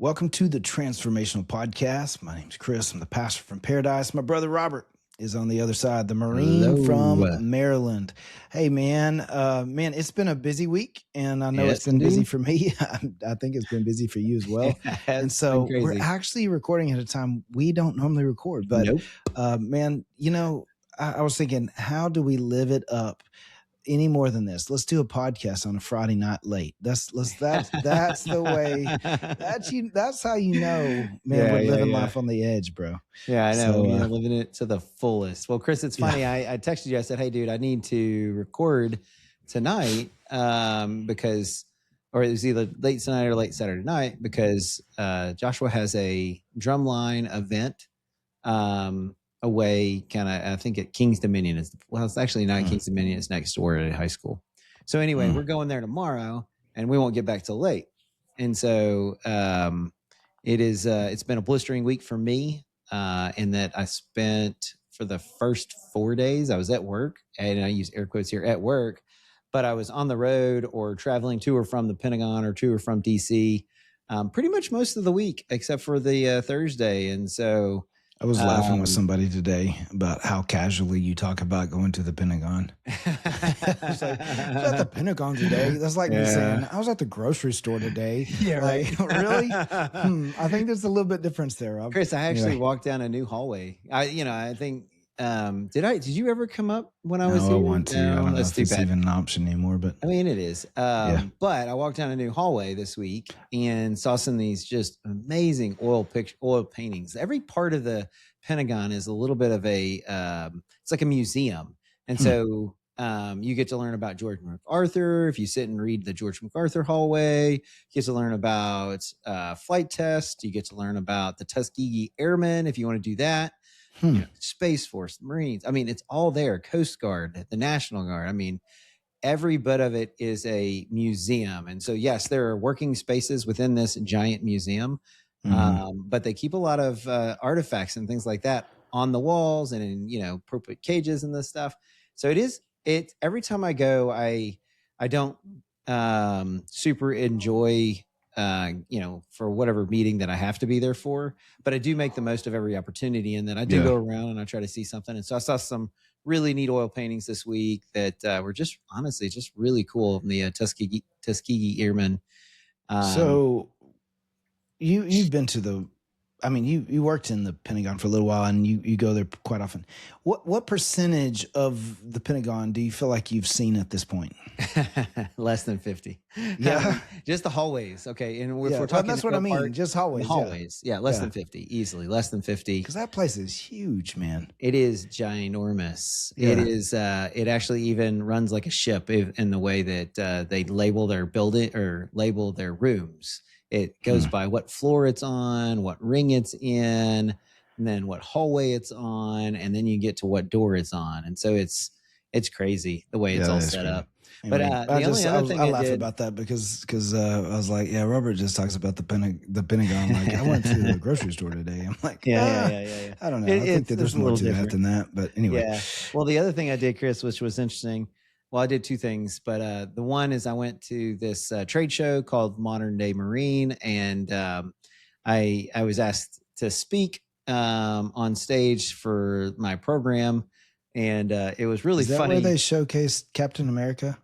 Welcome to the Transformational Podcast. My name's Chris. I'm the pastor from Paradise. My brother Robert is on the other side, the Marine from Maryland. Hey, man, it's been a busy week, and I know it's been busy for me. I think it's been busy for you as well. And so we're actually recording at a time we don't normally record. But, man, I was thinking, how do we live it up any more than this? Let's do a podcast on a Friday night late. That's the way. That's how man, we're living life on the edge, bro. Yeah, I know. So, living it to the fullest. Well, Chris, it's funny. I texted you. I said, "Hey, dude, I need to record tonight because, or it was either late tonight or late Saturday night because Joshua has a drumline event." Away kind of, I think at King's Dominion it's actually not King's Dominion. It's next door at a high school. So anyway, we're going there tomorrow and we won't get back till late. And so, it's been a blistering week for me, in that I spent for the first 4 days, I was at work, and I use air quotes here, at work, but I was on the road or traveling to or from the Pentagon or to or from DC, pretty much most of the week, except for the Thursday. And so, I was laughing with somebody today about how casually you talk about going to the Pentagon. It's like, I was at the Pentagon today. That's like me saying, I was at the grocery store today. Yeah, right. Like, really? I think there's a little bit difference there, Rob. Chris, I actually walked down a new hallway. I think, did you ever come up when I was here? I want to. I don't know if it's even an option anymore, but I mean, it is. But I walked down a new hallway this week and saw some of these just amazing oil paintings. Every part of the Pentagon is a little bit of it's like a museum. And so you get to learn about George MacArthur. If you sit and read the George MacArthur hallway, you get to learn about flight tests. You get to learn about the Tuskegee Airmen if you want to do that. Space Force, Marines. I mean, it's all there. Coast Guard, the National Guard. I mean, every bit of it is a museum. And so, yes, there are working spaces within this giant museum, but they keep a lot of artifacts and things like that on the walls and in, appropriate cages and this stuff. So every time I go, I don't super enjoy for whatever meeting that I have to be there for, but I do make the most of every opportunity. And then I do go around and I try to see something. And so I saw some really neat oil paintings this week that were just honestly just really cool. The Tuskegee Airmen. So you've been to you worked in the Pentagon for a little while and you go there quite often. What percentage of the Pentagon do you feel like you've seen at this point? Less than 50. Yeah. Just the hallways. Okay. And if we're talking, that's what I mean. Just hallways. Hallways. Yeah. Less than 50. Easily. Less than 50. Because that place is huge, man. It is ginormous. Yeah. It is, it actually even runs like a ship in the way that they label their building or label their rooms. It goes by what floor it's on, what ring it's in, and then what hallway it's on, and then you get to what door it's on. And so it's crazy the way it's all set up. Anyway, but I laugh about that because I was like, Robert just talks about the Pentagon. Like, I went to the grocery store today. I'm like, I don't know. I think that there's more to that than that. But anyway. Yeah. Well, the other thing I did, Chris, which was interesting. Well, I did two things, but the one is I went to this trade show called Modern Day Marine, and I was asked to speak on stage for my program, and it was really funny. Is that where they showcased Captain America?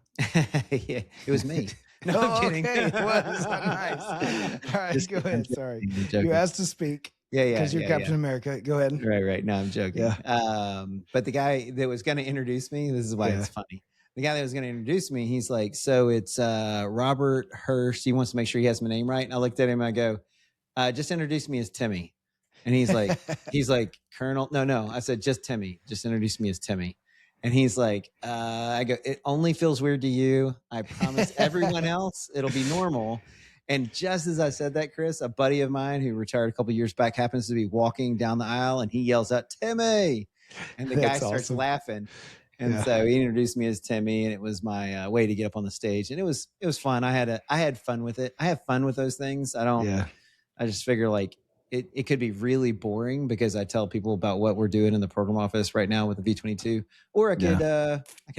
Yeah, it was me. No, I'm kidding. It was nice. All right, just go ahead. Sorry, you asked to speak. Yeah, because you're Captain America. Go ahead. Right. No, I'm joking. Yeah. But the guy that was going to introduce me, this is why it's funny. The guy that was going to introduce me, he's like, so it's Robert Hurst. He wants to make sure he has my name right. And I looked at him and I go, just introduce me as Timmy. And he's like, Colonel. No. I said, just Timmy. Just introduce me as Timmy. And he's like, I go, it only feels weird to you. I promise everyone else it'll be normal. And just as I said that, Chris, a buddy of mine who retired a couple years back happens to be walking down the aisle and he yells out, Timmy. And the guy starts laughing. And so he introduced me as Timmy, and it was my way to get up on the stage. And it was fun. I had fun with it. I have fun with those things. I just figure like it could be really boring because I tell people about what we're doing in the program office right now with the V-22, or I could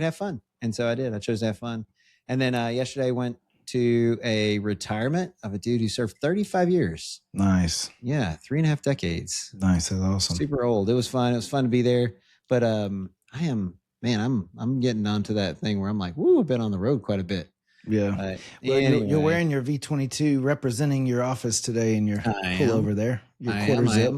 have fun. And so I did. I chose to have fun. And then yesterday I went to a retirement of a dude who served 35 years. Nice. Yeah, 3.5 decades. Nice. That's awesome. Super old. It was fun. It was fun to be there. But I'm getting onto that thing where I'm like, woo, I've been on the road quite a bit. Yeah. Well, you're wearing your V22 representing your office today in your pullover there. Your quarter zip.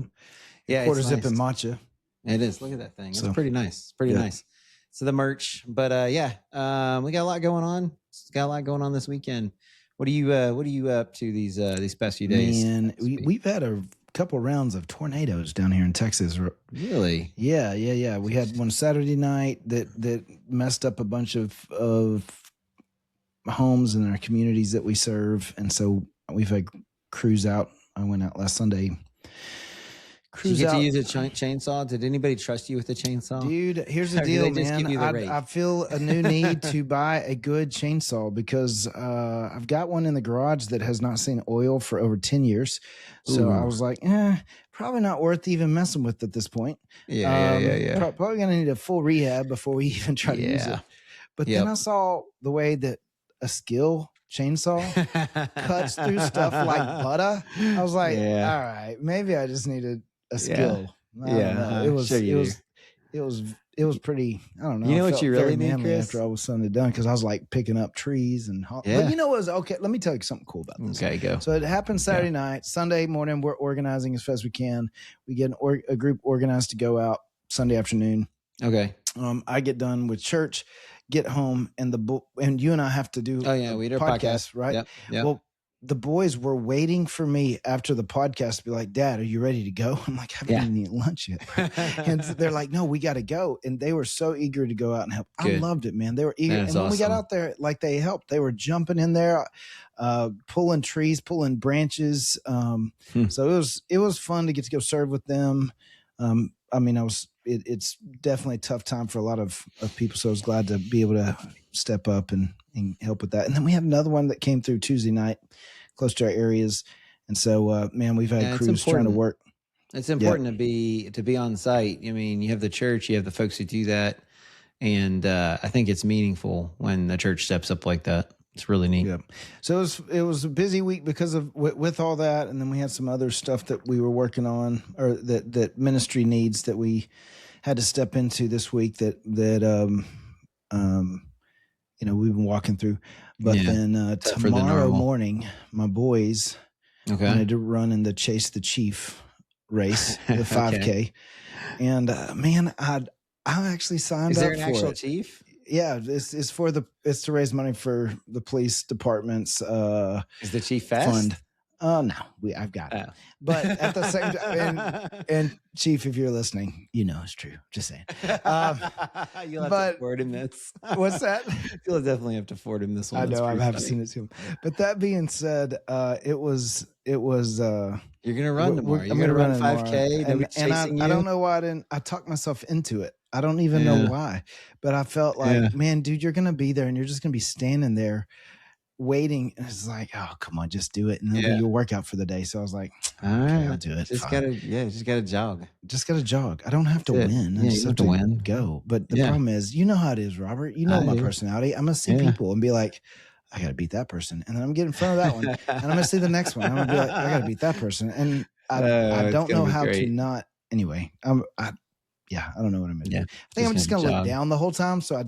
Yeah, quarter zip and matcha. It is. Look at that thing. It's pretty nice. Pretty nice. So the merch. But we got a lot going on. Got a lot going on this weekend. What are you up to these past few days? Man, we've had a couple rounds of tornadoes down here in Texas. Really? Yeah. We had one Saturday night that messed up a bunch of homes in our communities that we serve, and so we've had crews out. I went out last Sunday. Did you get to use a chainsaw? Did anybody trust you with a chainsaw? Dude, here's the deal, man. I feel a new need to buy a good chainsaw because I've got one in the garage that has not seen oil for over 10 years. So I was like, probably not worth even messing with at this point. Yeah. Probably going to need a full rehab before we even try to use it. But then I saw the way that a skill chainsaw cuts through stuff like butter. I was like, all right, maybe I just needed a skill. I don't know. It was pretty. I don't know. You know what you really need, Chris? After I was Sunday done, because I was like picking up trees and. But you know what was okay? Let me tell you something cool about this. Okay, go. So it happened Saturday night. Sunday morning, we're organizing as fast as we can. We get a group organized to go out Sunday afternoon. Okay. I get done with church, get home, and you and I have to do. We did a podcast, right? Yep. Well, the boys were waiting for me after the podcast to be like, Dad, are you ready to go? I'm like, I haven't even eaten lunch yet. And they're like, no, we got to go. And they were so eager to go out and help. Good. I loved it, man. They were eager. And when we got out there, like they helped. They were jumping in there, pulling trees, pulling branches. So it was fun to get to go serve with them. It's definitely a tough time for a lot of people. So I was glad to be able to step up and help with that. And then we had another one that came through Tuesday night close to our areas. And so, we've had crews trying to work. It's important to be on site. I mean, you have the church, you have the folks who do that. And I think it's meaningful when the church steps up like that. It's really neat. Yeah. So it was a busy week because of with all that, and then we had some other stuff that we were working on, or that ministry needs that we had to step into this week that we've been walking through. But then tomorrow morning, my boys wanted to run in the Chase the Chief race, the 5K, and I actually signed up for it. Is there an actual chief? Yeah, it's to raise money for the police department's is the chief fast? Fund. No, I've got it. But at the same time, and Chief, if you're listening, you know it's true. Just saying. You'll have to forward him this. What's that? You'll definitely have to forward him this one. I know, I haven't seen it to him. But that being said, it was. You're gonna run tomorrow. You're gonna run 5K, and I don't know why I talked myself into it. I don't even know why, but I felt like, man, dude, you're gonna be there, and you're just gonna be standing there waiting, and it's like, oh, come on, just do it, and then do your workout for the day. So I was like, okay, I'll do it. Just gotta jog. Just gotta jog. I don't have to win. I just have to win. Go. But the problem is, you know how it is, Robert. You know my personality. I'm gonna see people and be like, I got to beat that person. And then I'm getting in front of that one. And I'm going to see the next one. I'm going to be like, I got to beat that person. And I don't know how to not. Anyway, I don't know what I'm going to do. I think I'm just going to look down the whole time so I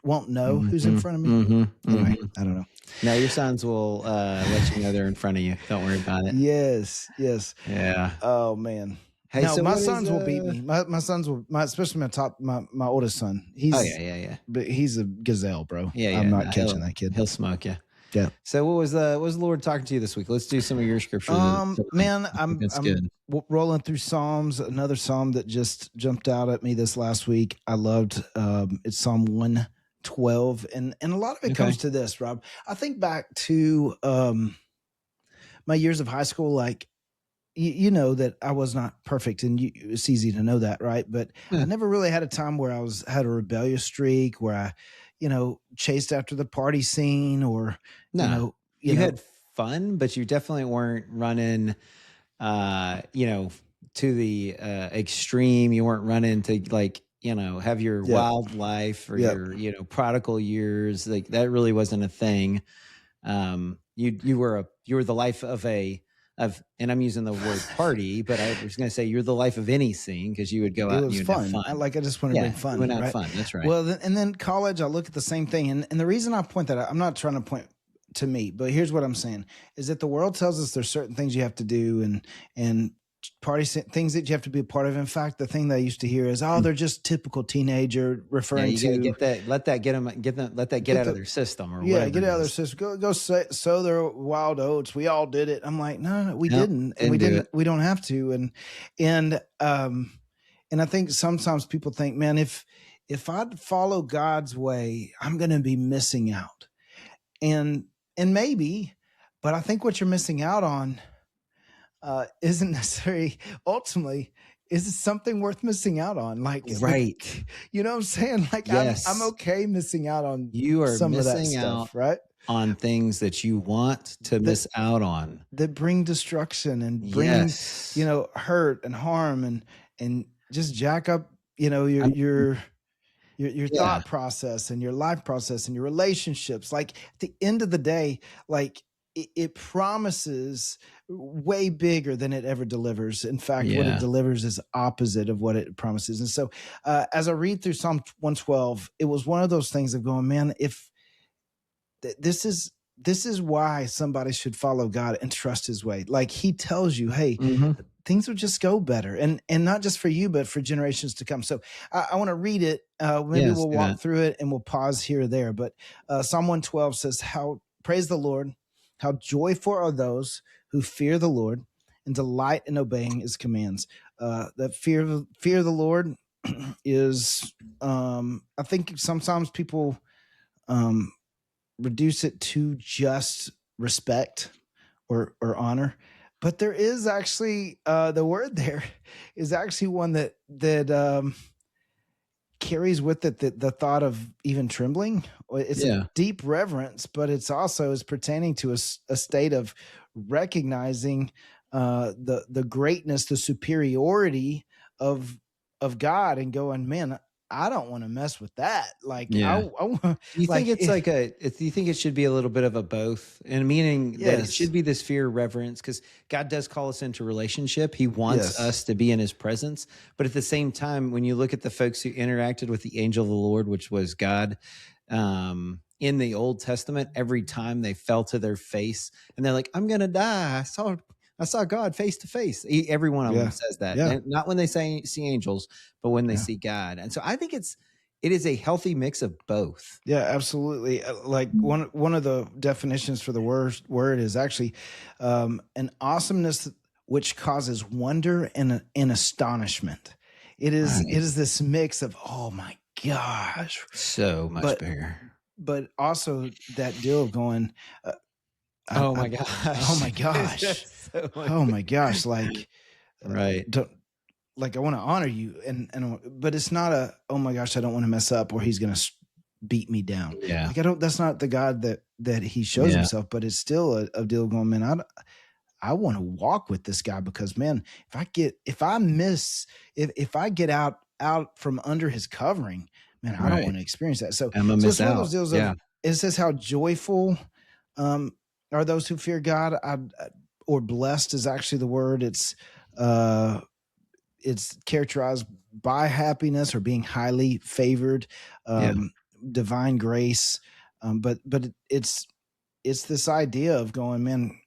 won't know who's in front of me. Anyway, I don't know. Now your sons will let you know they're in front of you. Don't worry about it. Yes. Yeah. Oh, man. Hey, no, so my sons will beat me. My sons will, especially my oldest son. He's but he's a gazelle, bro. I'm not catching that kid. He'll smoke you. Yeah. So what was the Lord talking to you this week? Let's do some of your scriptures. Man, I'm rolling through Psalms. Another Psalm that just jumped out at me this last week. I loved. It's Psalm 112, and a lot of it comes to this, Rob. I think back to my years of high school, like. You know that I was not perfect, and it's easy to know that, right? But I never really had a time where I had a rebellious streak, where I, chased after the party scene, or you had fun, but you definitely weren't running, to the extreme. You weren't running to have your wild life or your prodigal years. Like that really wasn't a thing. You were the life of and I'm using the word party, but I was going to say you're the life of any scene because you would go out and you'd have fun. I just want to bring fun. You went out right? fun. That's right. Well, and then college, I look at the same thing. And the reason I point that out, I'm not trying to point to me, but here's what I'm saying is that the world tells us there's certain things you have to do and party things that you have to be a part of. In fact, the thing that I used to hear is, oh, they're just typical teenager referring to get that, let that get out of their system or whatever. Get out of their system. Go sow their wild oats. We all did it. I'm like, no, we didn't. And we don't have to. And I think sometimes people think, man, if I follow God's way, I'm going to be missing out. And maybe, but I think what you're missing out on isn't necessarily ultimately is it something worth missing out on. Like, you know what I'm saying? Like, yes. I'm okay missing out on some of that stuff, right? On things that you want to miss out on that bring destruction and bring, hurt and harm and just jack up, your thought process and your life process and your relationships. Like at the end of the day, like it promises way bigger than it ever delivers. In fact, what it delivers is opposite of what it promises. And so as I read through Psalm 112, it was one of those things of going, man, if this is why somebody should follow God and trust his way. Like he tells you, hey, things will just go better. And not just for you, but for generations to come. So I want to read it. Maybe we'll walk through it and we'll pause here or there. But Psalm 112 says, praise the Lord, how joyful are those who fear the Lord and delight in obeying his commands. That fear of the Lord is, I think sometimes people reduce it to just respect or honor, but there is actually the word there is actually one that carries with it the thought of even trembling. It's a deep reverence, but it's also is pertaining to a state of recognizing the greatness, the superiority of God, and going, man, I don't want to mess with that. Like, I want. You think it's like do you think it should be a little bit of a both, and meaning that it should be this fear, reverence, because God does call us into relationship. He wants us to be in his presence, but at the same time, when you look at the folks who interacted with the angel of the Lord, which was God, in the Old Testament, every time they fell to their face and they're like, "I'm gonna die. I saw God face to face." Every one of them says that. And not when they see angels, but when they see God. And so I think it is a healthy mix of both. Yeah, absolutely. Like one of the definitions for the word is actually an awesomeness which causes wonder and astonishment. It is this mix of, oh my gosh, so much bigger. But also that deal of going, oh my gosh. Oh my gosh. Like, right. I want to honor you. But it's not oh my gosh, I don't want to mess up or he's going to beat me down. Yeah. Like that's not the God that he shows himself, but it's still a deal going, man, I want to walk with this guy because, man, if I get out from under his covering, man, I don't want to experience that. So I'm gonna miss out. One of those deals of, it says how joyful, are those who fear God, or blessed is actually the word. It's characterized by happiness or being highly favored, divine grace. But it's this idea of going, man,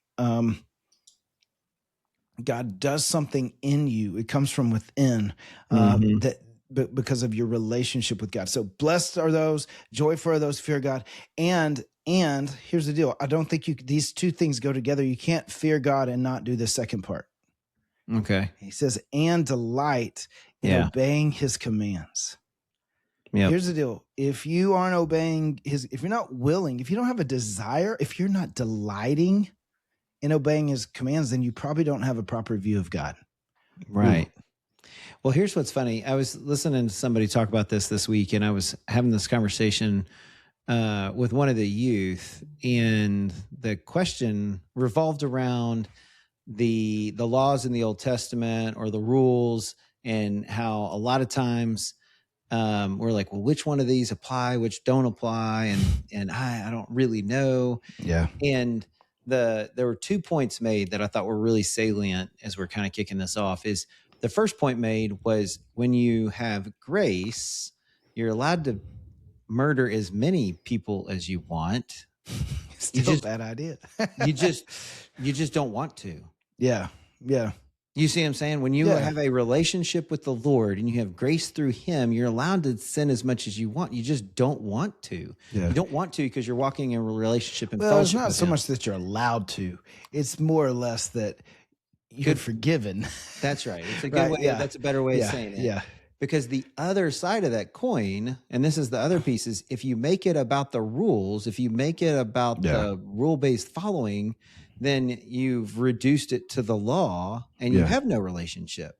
God does something in you. It comes from within, because of your relationship with God. So blessed are those, joyful are those who fear God, and here's the deal. I don't think these two things go together. You can't fear God and not do the second part. Okay. He says, and delight in obeying his commands. Yep. Here's the deal. If you aren't obeying if you're not willing, if you don't have a desire, if you're not delighting in obeying his commands, then you probably don't have a proper view of God. Right. Ooh. Well, here's what's funny. I was listening to somebody talk about this week, and I was having this conversation with one of the youth, and the question revolved around the laws in the Old Testament or the rules, and how a lot of times we're like, well, which one of these apply, which don't apply, and I don't really know. Yeah. And there were 2 points made that I thought were really salient as we're kind of kicking this off. Is the first point made was when you have grace, you're allowed to murder as many people as you want. Still a bad idea. you just don't want to. Yeah. Yeah. You see what I'm saying? When you have a relationship with the Lord and you have grace through him, you're allowed to sin as much as you want. You just don't want to. Yeah. You don't want to because you're walking in a relationship and well, fellowship. It's not so much that you're allowed to. It's more or less that you're forgiven. That's right. It's a good way. Yeah. That's a better way of saying it. Yeah. Because the other side of that coin, and this is the other piece, is if you make it about the rules, if you make it about the rule-based following, then you've reduced it to the law and you have no relationship.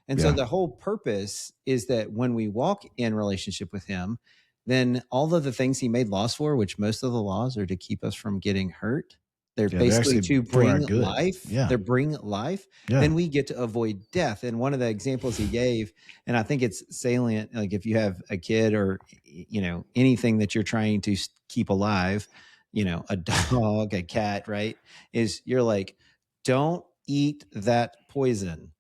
And so the whole purpose is that when we walk in relationship with him, then all of the things he made laws for, which most of the laws are to keep us from getting hurt, they're basically to bring life. Yeah. They bring life. Yeah. Then we get to avoid death. And one of the examples he gave, and I think it's salient, like if you have a kid or, anything that you're trying to keep alive, a dog, a cat, right? Is you're like, don't eat that poison.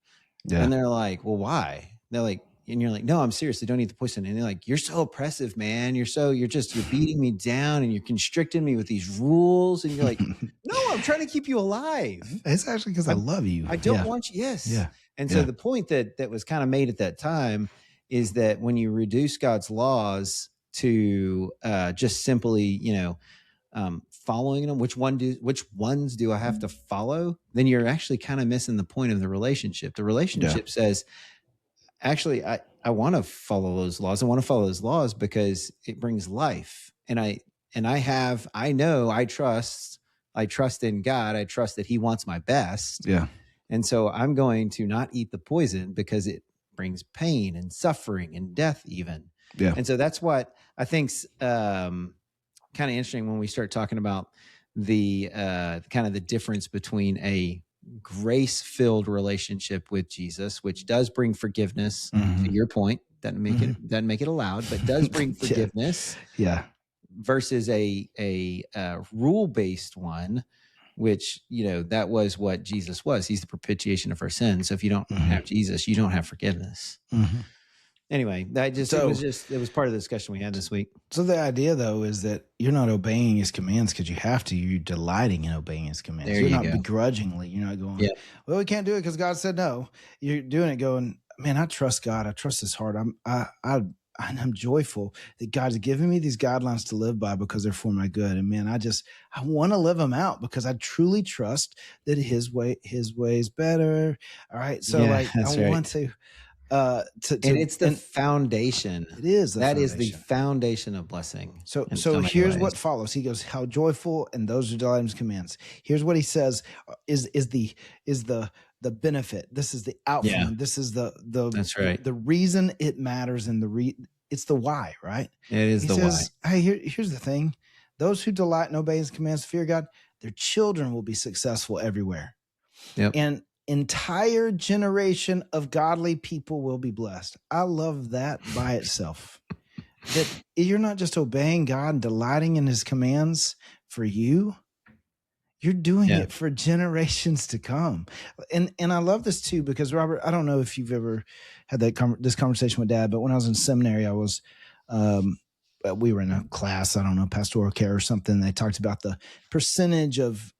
Yeah. And they're like, well, why? They're like, and you're like, no, I'm serious. Don't eat the poison. And they're like, you're so oppressive, man. You're beating me down and you're constricting me with these rules. And you're like, no, I'm trying to keep you alive. It's actually because I love you. I don't want you. Yes. Yeah. And so the point that was kind of made at that time is that when you reduce God's laws to just simply, following them, which ones do I have to follow? Then you're actually kind of missing the point of the relationship. The relationship says, actually, I want to follow those laws. I want to follow those laws because it brings life. And I trust in God. I trust that he wants my best. Yeah. And so I'm going to not eat the poison because it brings pain and suffering and death even. Yeah. And so that's what I think's kind of interesting when we start talking about the kind of the difference between a grace-filled relationship with Jesus, which does bring forgiveness. To your point, doesn't make it allowed, but does bring forgiveness. Yeah. Versus a rule-based one, which that was what Jesus was. He's the propitiation of our sins. So if you don't have Jesus, you don't have forgiveness. Anyway, it was part of the discussion we had this week. So the idea, though, is that you're not obeying his commands because you have to. You're delighting in obeying his commands. You're not begrudgingly. You're not going, well, we can't do it because God said no. You're doing it going, man, I trust God. I trust his heart. I'm joyful that God's given me these guidelines to live by because they're for my good. And man, I want to live them out because I truly trust that his way is better. All right. So want to. And it's the foundation. It is. That is the foundation of blessing. So here's what follows. He goes, how joyful, and those are delighting his commands. Here's what he says is the benefit. This is the outcome. Yeah. This is that's right. The reason it matters, and it's the why, right? It is he says, why. Hey, here's the thing. Those who delight and obey his commands, fear God, their children will be successful everywhere. Yep. And entire generation of godly people will be blessed. I love that by itself. That you're not just obeying God and delighting in his commands for you. You're doing it for generations to come. And I love this too, because Robert, I don't know if you've ever had this conversation with Dad, but when I was in seminary, I was, we were in a class, I don't know, pastoral care or something. They talked about the percentage of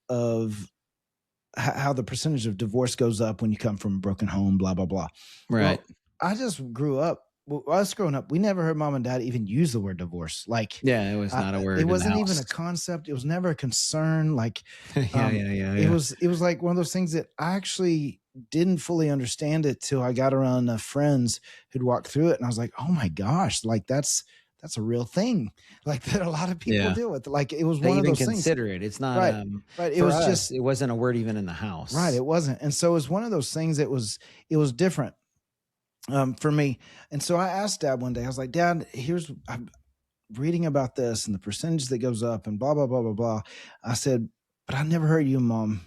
how the percentage of divorce goes up when you come from a broken home, blah, blah, blah. Right. Well, I just grew up. Us growing up, we never heard mom and dad even use the word divorce. It was not a word. It wasn't even a concept. It was never a concern. It was like one of those things that I actually didn't fully understand it till I got around friends who'd walked through it, and I was like, oh my gosh, that's a real thing, that a lot of people deal with. It was one of those things. Consider it. It's not right. It was it wasn't a word even in the house. Right. It wasn't, and so it was one of those things. It was different. For me. And so I asked Dad one day, I was like, Dad, I'm reading about this and the percentage that goes up and blah, blah, blah, blah, blah. I said, but I never heard you and Mom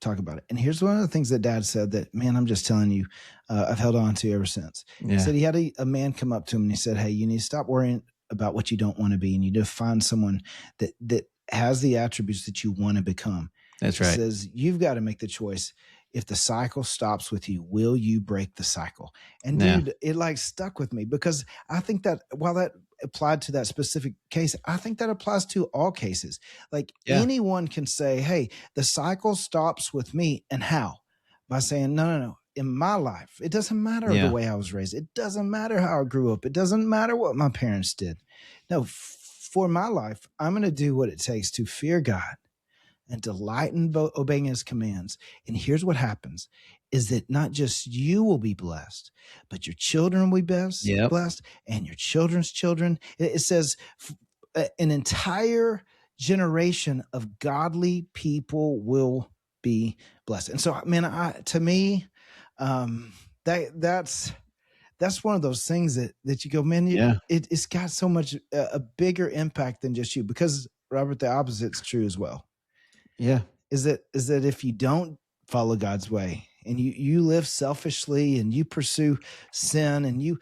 talk about it. And here's one of the things that Dad said that, man, I'm just telling you, I've held on to ever since. He said he had a man come up to him and he said, hey, you need to stop worrying about what you don't want to be. And you need to find someone that has the attributes that you want to become. That's right. He says, you've got to make the choice. If the cycle stops with you, will you break the cycle? And dude, it like stuck with me because I think that while that applied to that specific case, I think that applies to all cases. Like anyone can say, hey, the cycle stops with me. And how? By saying, no. In my life, it doesn't matter the way I was raised. It doesn't matter how I grew up. It doesn't matter what my parents did. No, for my life, I'm going to do what it takes to fear God and delight in obeying his commands. And here's what happens is that not just you will be blessed, but your children will be blessed and your children's children. It says an entire generation of godly people will be blessed. And so, man, to me, that's one of those things that you go, man, it's got so much a bigger impact than just you, because Robert, the opposite's true as well. Yeah. Is that if you don't follow God's way and you live selfishly and you pursue sin and you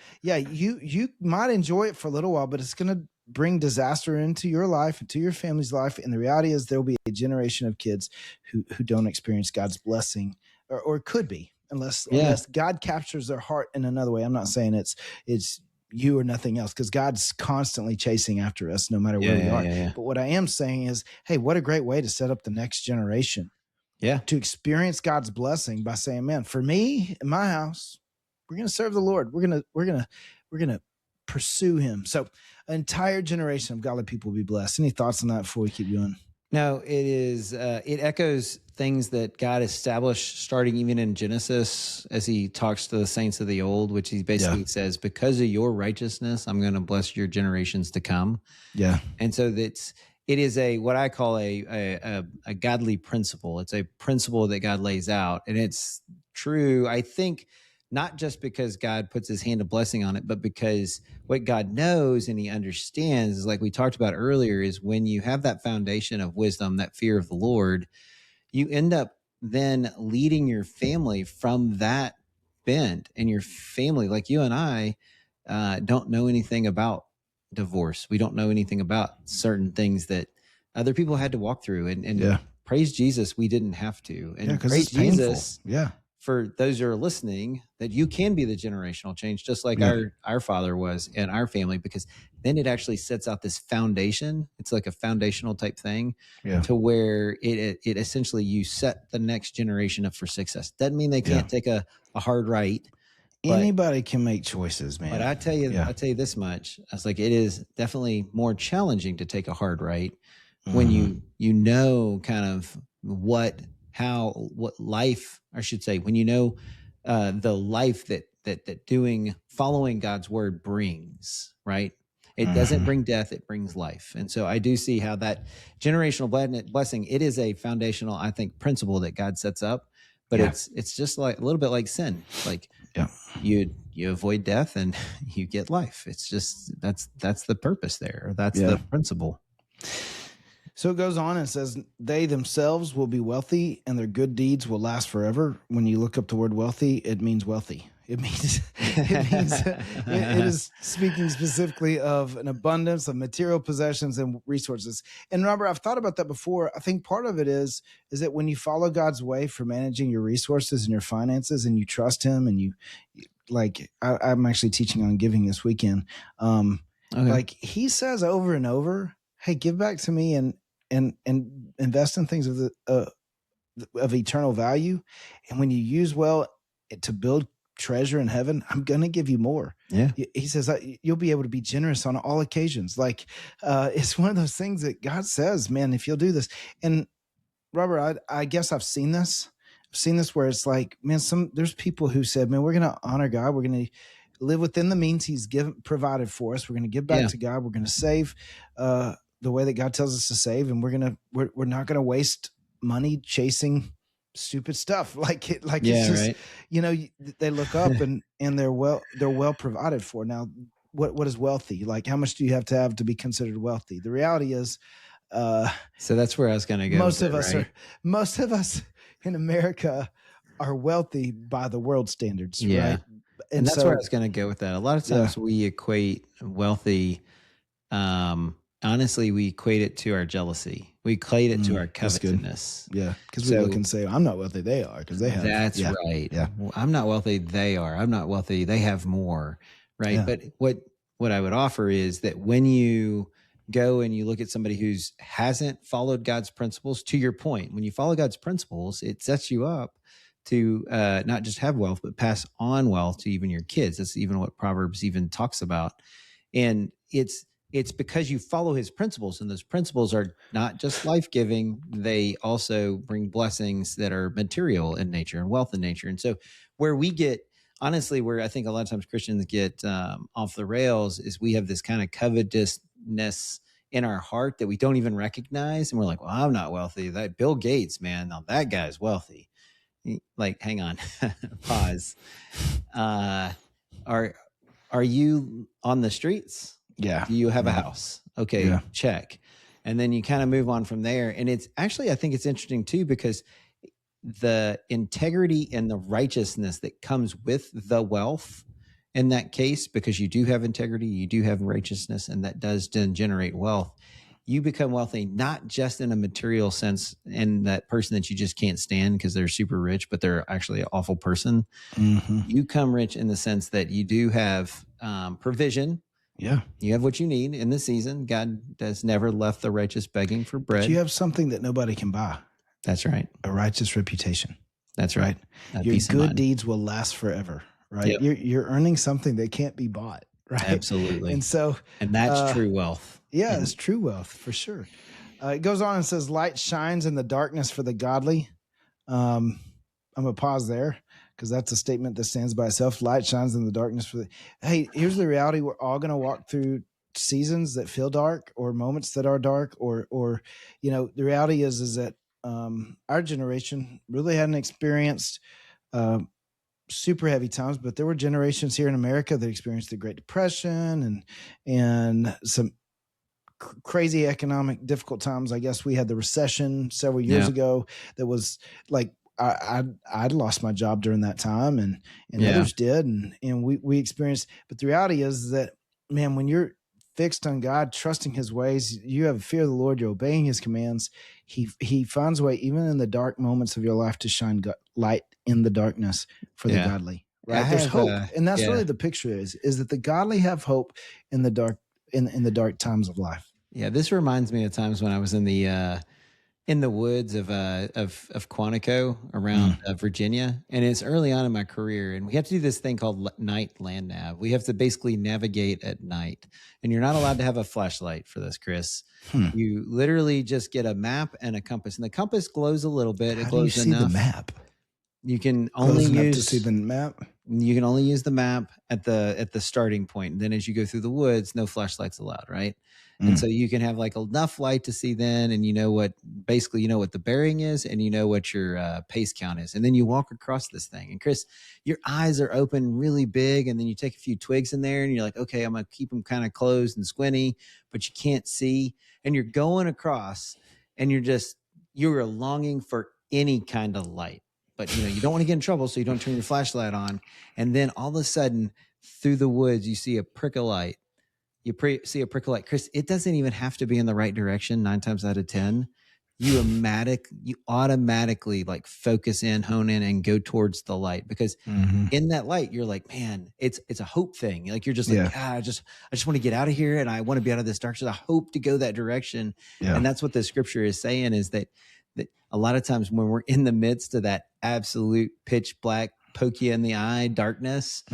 might enjoy it for a little while, but it's going to bring disaster into your life and to your family's life. And the reality is there'll be a generation of kids who don't experience God's blessing or could be unless God captures their heart in another way. I'm not saying it's you or nothing else, because God's constantly chasing after us no matter where we are. Yeah. But what I am saying is, hey, what a great way to set up the next generation. Yeah. To experience God's blessing by saying, man, for me in my house, we're going to serve the Lord. We're going to pursue him. So an entire generation of godly people will be blessed. Any thoughts on that before we keep going? No, it is. It echoes things that God established starting even in Genesis as he talks to the saints of the old, which he basically says, because of your righteousness, I'm going to bless your generations to come. Yeah. And so it is what I call a godly principle. It's a principle that God lays out. And it's true, I think, not just because God puts his hand of blessing on it, but because what God knows and he understands is, like we talked about earlier, is when you have that foundation of wisdom, that fear of the Lord, you end up then leading your family from that bent. And your family, like you and I, don't know anything about divorce. We don't know anything about certain things that other people had to walk through. And praise Jesus, we didn't have to. And praise Jesus. Yeah. For those who are listening, that you can be the generational change, just like our father was in our family, because then it actually sets out this foundation. It's like a foundational type thing to where it essentially you set the next generation up for success. Doesn't mean they can't take a hard right. Anybody can make choices, man. But I tell you this much. I was like, it is definitely more challenging to take a hard right when you know kind of what life, I should say, when you know the life that following God's word brings, right? It doesn't bring death, it brings life. And so I do see how that generational blessing, it is a foundational, I think, principle that God sets up, but it's just like a little bit like sin. Like you avoid death and you get life. It's just, that's the purpose there. That's the principle. So it goes on and says, they themselves will be wealthy and their good deeds will last forever. When you look up the word wealthy, it means wealthy. It means it is speaking specifically of an abundance of material possessions and resources. And Robert, I've thought about that before. I think part of it is that when you follow God's way for managing your resources and your finances, and you trust him, and you like, I'm actually teaching on giving this weekend. Like he says over and over, hey, give back to me and invest in things of eternal value. And when you use well to build treasure in heaven, I'm going to give you more. Yeah. He says you'll be able to be generous on all occasions. Like it's one of those things that God says, man, if you'll do this. And Robert, I guess I've seen this where it's like, man, there's people who said, man, we're going to honor God. We're going to live within the means he's provided for us. We're going to give back to God. We're going to save, the way that God tells us to save, and we're not going to waste money chasing stupid stuff. Like it's just, they look up and they're well provided for. Now, what is wealthy? Like, how much do you have to be considered wealthy? The reality is, so that's where I was going to go. Most of us, in America are wealthy by the world standards, right? And that's where I was going to go with that. A lot of times we equate wealthy, honestly, we equate it to our jealousy. We equate it to our covetousness. Yeah, because we look and say, I'm not wealthy, they are, because they have. That's right. Yeah. Well, I'm not wealthy, they are. I'm not wealthy, they have more, right? Yeah. But what I would offer is that when you go and you look at somebody who hasn't followed God's principles, to your point, when you follow God's principles, it sets you up to not just have wealth, but pass on wealth to even your kids. That's even what Proverbs even talks about. And it's because you follow his principles, and those principles are not just life-giving, they also bring blessings that are material in nature and wealth in nature. And so where we get, honestly, where I think a lot of times Christians get off the rails is we have this kind of covetousness in our heart that we don't even recognize. And we're like, well, I'm not wealthy. That Bill Gates, man, now that guy's wealthy. Like, hang on, pause. Are you on the streets? Yeah. Do you have a house? Okay, check. And then you kind of move on from there. And it's actually, I think it's interesting too, because the integrity and the righteousness that comes with the wealth in that case, because you do have integrity, you do have righteousness, and that does then generate wealth. You become wealthy, not just in a material sense, and that person that you just can't stand because they're super rich, but they're actually an awful person. Mm-hmm. You come rich in the sense that you do have provision. Yeah. You have what you need in the season. God has never left the righteous begging for bread. But you have something that nobody can buy. That's right. A righteous reputation. That's right. Your good deeds will last forever, right? Yep. You're earning something that can't be bought, right? Absolutely. And that's true wealth. Yeah, it's true wealth for sure. It goes on and says, light shines in the darkness for the godly. I'm going to pause there because that's a statement that stands by itself. Light shines in the darkness for the... Hey, here's the reality. We're all going to walk through seasons that feel dark or moments that are dark or the reality is that our generation really hadn't experienced super heavy times, but there were generations here in America that experienced the Great Depression and some crazy economic difficult times. I guess we had the recession several years ago that was like I'd lost my job during that time and others did and we experienced. But the reality is that, man, when you're fixed on God, trusting his ways, you have fear of the Lord, you're obeying his commands, he finds a way even in the dark moments of your life to shine light in the darkness for the godly. Right? There's hope. And that's really the picture is that the godly have hope in the dark in the dark times of life. Yeah, this reminds me of times when I was in the woods of Quantico around Virginia, and it's early on in my career, and we have to do this thing called night land nav. We have to basically navigate at night, and you're not allowed to have a flashlight for this, Chris. You literally just get a map and a compass, and the compass glows a little bit. How do you see the map? You can only use to see the map. You can only use the map at the starting point. And then as you go through the woods, no flashlights allowed, right? And so you can have like enough light to see then, and you know what the bearing is, and you know what your pace count is. And then you walk across this thing. And Chris, your eyes are open really big, and then you take a few twigs in there, and you're like, okay, I'm going to keep them kind of closed and squinty, but you can't see. And you're going across, and you're longing for any kind of light. But you don't want to get in trouble, so you don't turn your flashlight on. And then all of a sudden, through the woods, you see a prick of light. See a prick of light. Chris, it doesn't even have to be in the right direction 9 times out of 10. You automatically like focus in, hone in, and go towards the light, because in that light, you're like, man, it's a hope thing. Like you're just like, I just want to get out of here, and I want to be out of this darkness. I hope to go that direction. Yeah. And that's what the scripture is saying, is that a lot of times when we're in the midst of that absolute pitch black, poke you in the eye darkness,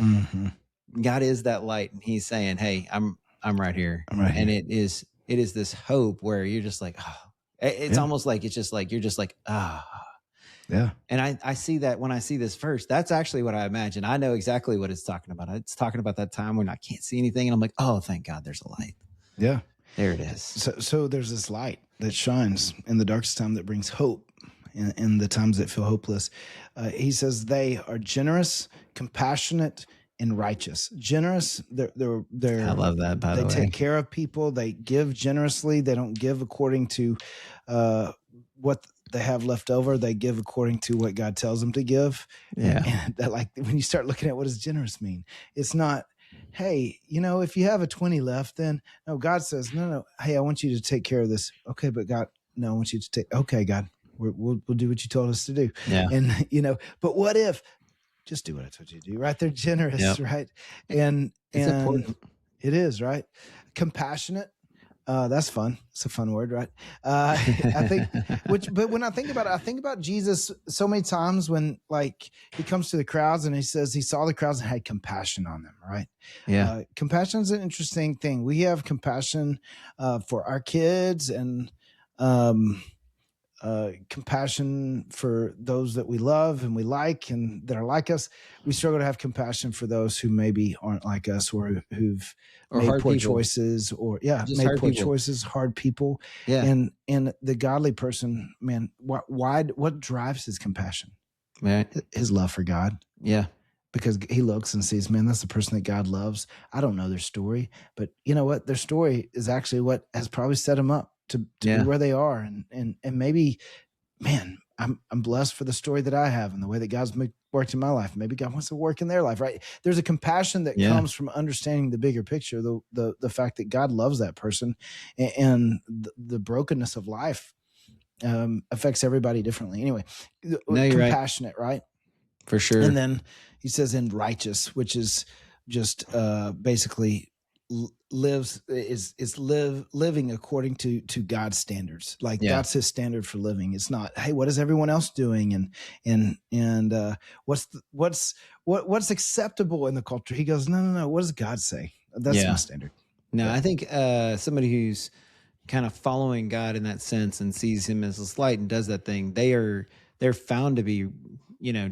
God is that light, and he's saying, hey, I'm right here. And it is this hope where you're just like, oh, it's almost like it's just like you're just like, ah. Yeah. And I see that when I see this verse, that's actually what I imagine. I know exactly what it's talking about. It's talking about that time when I can't see anything, and I'm like, oh, thank God there's a light. Yeah. There it is. So there's this light that shines in the darkest time that brings hope in the times that feel hopeless. He says they are generous, compassionate, and righteous. Generous, they're I love that, by the way. They take care of people. They give generously. They don't give according to what they have left over, they give according to what God tells them to give. And that, like, when you start looking at what does generous mean, it's not, hey, if you have a 20 left, then no, God says, no, hey, I want you to take care of this. Okay, but God, no, I want you to take, okay, God, we'll do what you told us to do. Yeah. And, but what if, just do what I told you to do, right? They're generous, right? And it's important. It is, right? Compassionate. That's fun. It's a fun word, right? I think, but when I think about it, I think about Jesus so many times when, like, he comes to the crowds and he says he saw the crowds and had compassion on them, right? Yeah. Compassion is an interesting thing. We have compassion for our kids and compassion for those that we love and we like and that are like us. We struggle to have compassion for those who maybe aren't like us or who've made poor choices or made poor choices, hard people. Yeah. And the godly person, man, what drives his compassion? Right. His love for God. Yeah. Because he looks and sees, man, that's the person that God loves. I don't know their story, but you know what? Their story is actually what has probably set them up to be where they are. And maybe, man, I'm blessed for the story that I have and the way that God's worked in my life. Maybe God wants to work in their life, right? There's a compassion that comes from understanding the bigger picture, the fact that God loves that person and the brokenness of life affects everybody differently. Anyway, compassionate, right? For sure. And then he says in righteous, which is just basically living according to God's standards. Like that's his standard for living. It's not, hey, what is everyone else doing? And what's acceptable in the culture? He goes, no. What does God say? That's my standard. No, I think somebody who's kind of following God in that sense and sees him as a light and does that thing, they're found to be,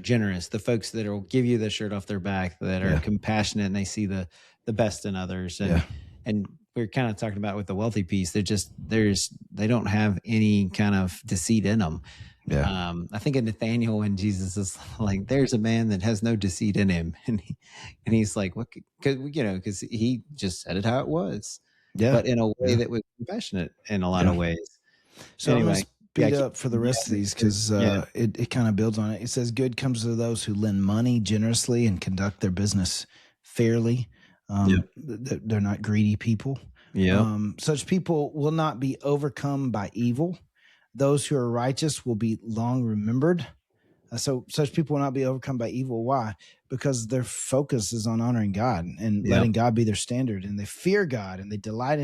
generous. The folks that will give you the shirt off their back, that are compassionate and they see the best in others. And we're kind of talking about with the wealthy piece, they don't have any kind of deceit in them. Yeah. I think in Nathaniel, when Jesus is like, there's a man that has no deceit in him. And he's like, what? Because he just said it how it was. Yeah. But in a way that was compassionate in a lot of ways. So anyway, I'm going to speed up for the rest of these because it kind of builds on it. It says, good comes to those who lend money generously and conduct their business fairly. They're not greedy people. Such people will not be overcome by evil. Those who are righteous will be long remembered. So such people will not be overcome by evil. Why? Because their focus is on honoring God and letting God be their standard, and they fear God and they delight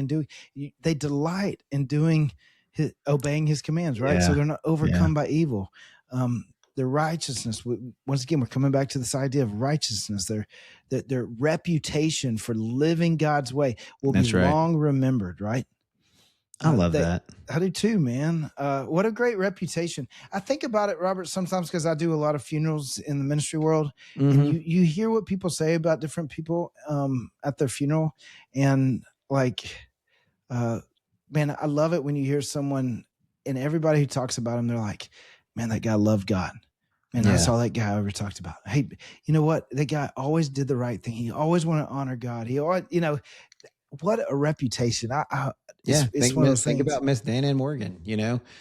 in doing obeying his commands, right? So they're not overcome by evil. Their righteousness, once again, we're coming back to this idea of righteousness. Their reputation for living God's way will be long remembered, right? I love that. I do too, man. What a great reputation. I think about it, Robert, sometimes because I do a lot of funerals in the ministry world, and you hear what people say about different people at their funeral, and like, man, I love it when you hear someone, and everybody who talks about him, they're like, man, that guy loved God. Man, I saw that guy I ever talked about. Hey, you know what? That guy always did the right thing. He always wanted to honor God. He always, what a reputation. It's one of those things. Think about Miss Dana Morgan,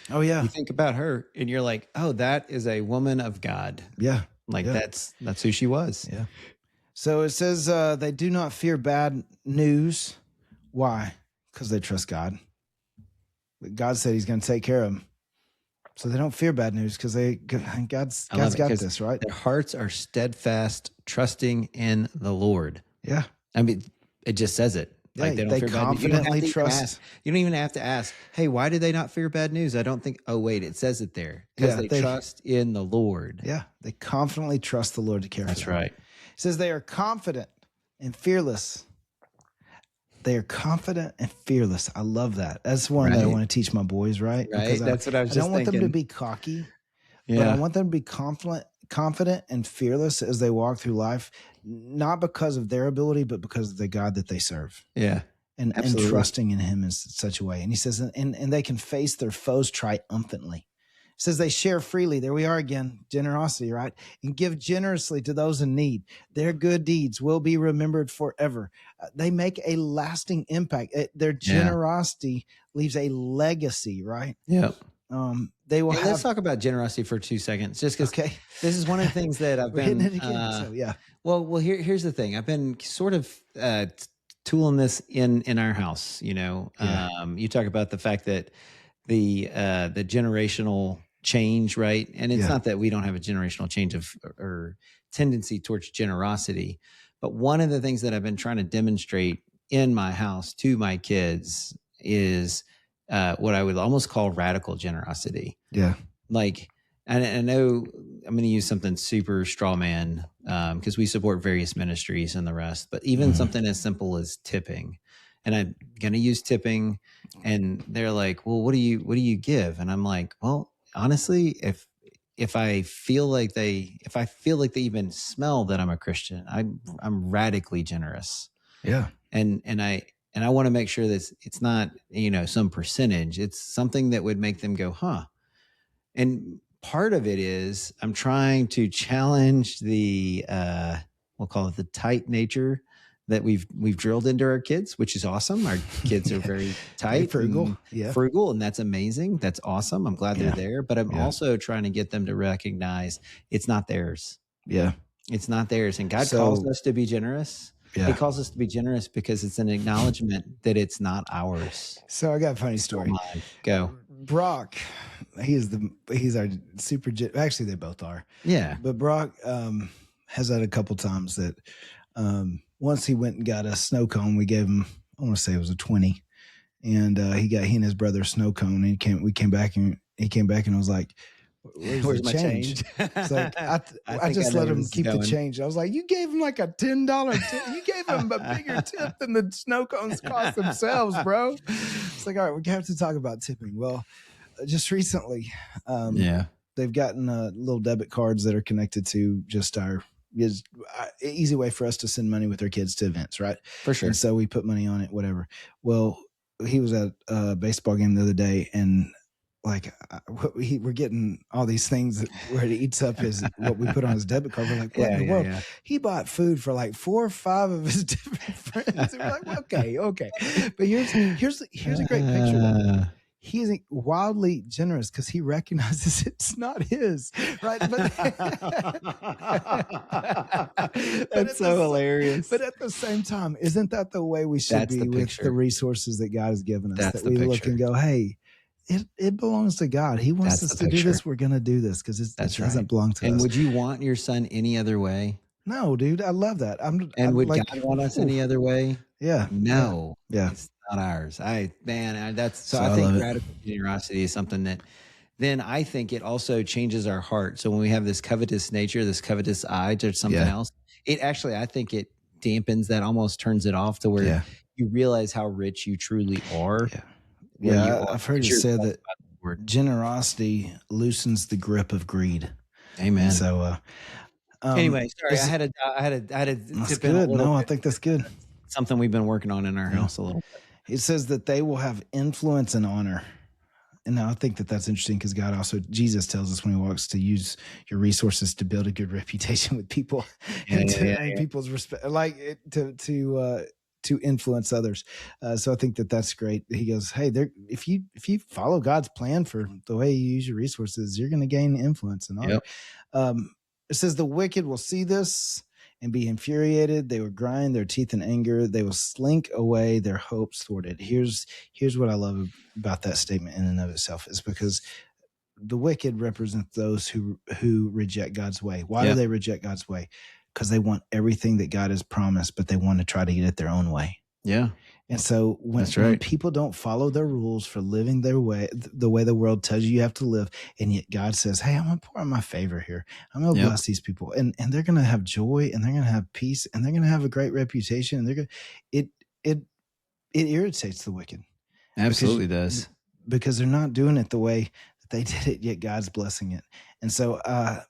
Oh, yeah. You think about her and you're like, oh, that is a woman of God. Yeah. Like that's who she was. Yeah. So it says they do not fear bad news. Why? Because they trust God. God said he's going to take care of them. So they don't fear bad news because God's got this, right? Their hearts are steadfast, trusting in the Lord. Yeah. I mean, it just says it. Like they confidently trust. You don't even have to ask, hey, why do they not fear bad news? I don't think, oh, wait, it says it there. Because they trust in the Lord. Yeah. They confidently trust the Lord to care for them. That's right. It says they are confident and fearless. They are confident and fearless. I love that. That's one that I want to teach my boys, right? Right. That's what I was just thinking. I don't want them to be cocky, but I want them to be confident and fearless as they walk through life, not because of their ability, but because of the God that they serve. Yeah. And trusting in him in such a way. And he says, and they can face their foes triumphantly. It says they share freely. There we are again, generosity, right? And give generously to those in need. Their good deeds will be remembered forever. They make a lasting impact. Their generosity leaves a legacy, right? Yeah. They will Let's talk about generosity for 2 seconds, just because this is one of the things that I've been hitting it again. So yeah. Well, here's the thing. I've been sort of tooling this in our house. You talk about the fact that the generational change, right? And it's not that we don't have a generational change or tendency towards generosity, but one of the things that I've been trying to demonstrate in my house to my kids is what I would almost call radical generosity. Yeah. Like, I know I'm going to use something super straw man because we support various ministries and the rest, but even something as simple as tipping, and I'm going to use tipping, and they're like, well, what do you give? And I'm like, well, honestly, if I feel like they even smell that I'm a Christian, I'm radically generous. Yeah. And I want to make sure that it's not, some percentage. It's something that would make them go, huh. And part of it is I'm trying to challenge the we'll call it the tight nature that we've drilled into our kids, which is awesome. Our kids are very tight, frugal, frugal, and that's amazing. That's awesome. I'm glad they're there, but I'm also trying to get them to recognize it's not theirs. Yeah, it's not theirs, and God calls us to be generous. Yeah. He calls us to be generous because it's an acknowledgement that it's not ours. So I got a funny story. Go. Brock, he's our super. Actually, they both are. Yeah. But Brock has had a couple times that once he went and got a snow cone. We gave him, I want to say it was a 20, and he and his brother a snow cone. And we came back and was like, Where's my change? It's like I just let him keep the change. I was like, you gave him like a $10 tip. You gave him a bigger tip than the snow cones cost themselves, bro. It's like, all right, we have to talk about tipping. Well, just recently, they've gotten little debit cards that are connected to just our easy way for us to send money with our kids to events, right? For sure. And so we put money on it, whatever. Well, he was at a baseball game the other day, and like we're getting all these things where it eats up what we put on his debit card. We're like, what in the world? Yeah. He bought food for like 4 or 5 of his different friends. And we're like, okay. But here's a great picture though. He's wildly generous because he recognizes it's not his, right? That's so hilarious. But at the same time, isn't that the way we should be with the resources that God has given us? That we look and go, hey, it belongs to God. He wants us to do this. We're going to do this because it doesn't belong to us. And would you want your son any other way? No, dude. I love that. Would God want us any other way? Yeah. No. Yeah. It's not ours. I think radical generosity is something that then I think it also changes our heart. So when we have this covetous nature, this covetous eye to something else, it actually, I think it dampens that, almost turns it off to where you realize how rich you truly are. Yeah. Yeah, I've heard it said that generosity loosens the grip of greed. Amen. So, anyway, sorry, I had to tip in a little bit. I think that's good. Something we've been working on in our house a little bit. It says that they will have influence and honor. And now I think that that's interesting because Jesus tells us when he walks to use your resources to build a good reputation with people and to earn people's respect, like to influence others. So I think that that's great. He goes, hey, if you follow God's plan for the way you use your resources, you're going to gain influence and honor. Yep. It says the wicked will see this and be infuriated. They will grind their teeth in anger. They will slink away their hopes thwarted. Here's what I love about that statement in and of itself is because the wicked represent those who reject God's way. Why do they reject God's way? Because they want everything that God has promised, but they want to try to get it their own way. Yeah. And so when people don't follow their rules for living their way, the way the world tells you have to live, and yet God says, hey, I'm going to pour out my favor here. I'm going to bless these people. And they're going to have joy, and they're going to have peace, and they're going to have a great reputation. And they're going it irritates the wicked. Absolutely does. Because they're not doing it the way that they did it, yet God's blessing it. And so,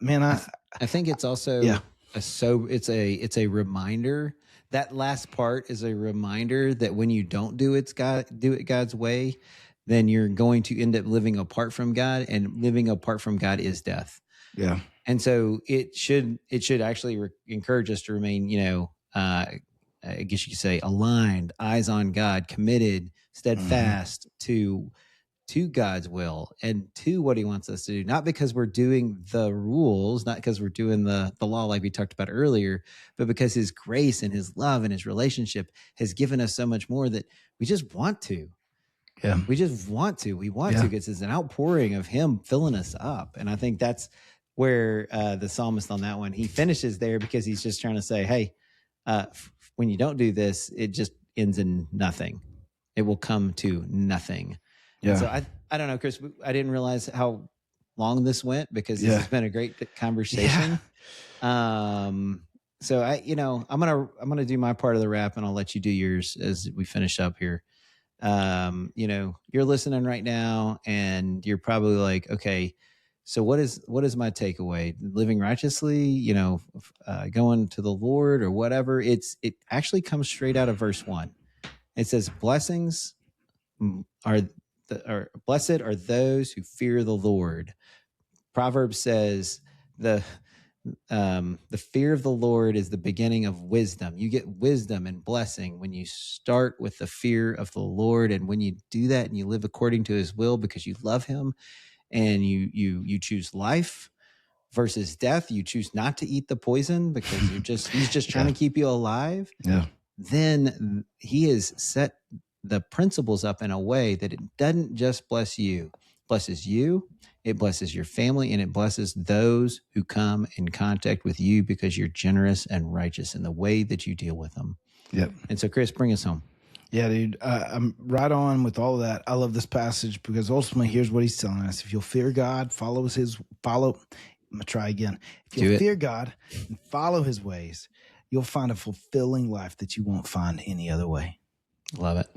man, I think it's also it's a reminder. That last part is a reminder that when you don't do it God's way, then you're going to end up living apart from God, and living apart from God is death. Yeah. And so it should actually encourage us to remain, I guess you could say aligned, eyes on God, committed, steadfast to to God's will and to what he wants us to do, not because we're doing the rules, not because we're doing the law like we talked about earlier, but because his grace and his love and his relationship has given us so much more that we just want to. Yeah. We just want to. We want to because it's an outpouring of him filling us up. And I think that's where the psalmist on that one, he finishes there because he's just trying to say, hey, when you don't do this, it just ends in nothing. It will come to nothing. Yeah. And so I don't know, Chris, I didn't realize how long this went because this has been a great conversation. Yeah. So I'm going to do my part of the wrap and I'll let you do yours as we finish up here. You're listening right now and you're probably like, okay, so what is my takeaway? Living righteously, going to the Lord or whatever. It actually comes straight out of verse 1. It says, blessed are those who fear the Lord. Proverbs says the fear of the Lord is the beginning of wisdom. You get wisdom and blessing when you start with the fear of the Lord. And when you do that and you live according to his will because you love him and you choose life versus death, you choose not to eat the poison because he's just trying to keep you alive. Yeah. Then he has set the principles up in a way that it doesn't just bless you, blesses you, it blesses your family, and it blesses those who come in contact with you because you're generous and righteous in the way that you deal with them. Yep. And so, Chris, bring us home. Yeah, dude, I'm right on with all of that. I love this passage because ultimately here's what he's telling us. If you'll fear God, I'm going to try again. If you'll fear God and follow his ways, you'll find a fulfilling life that you won't find any other way. Love it.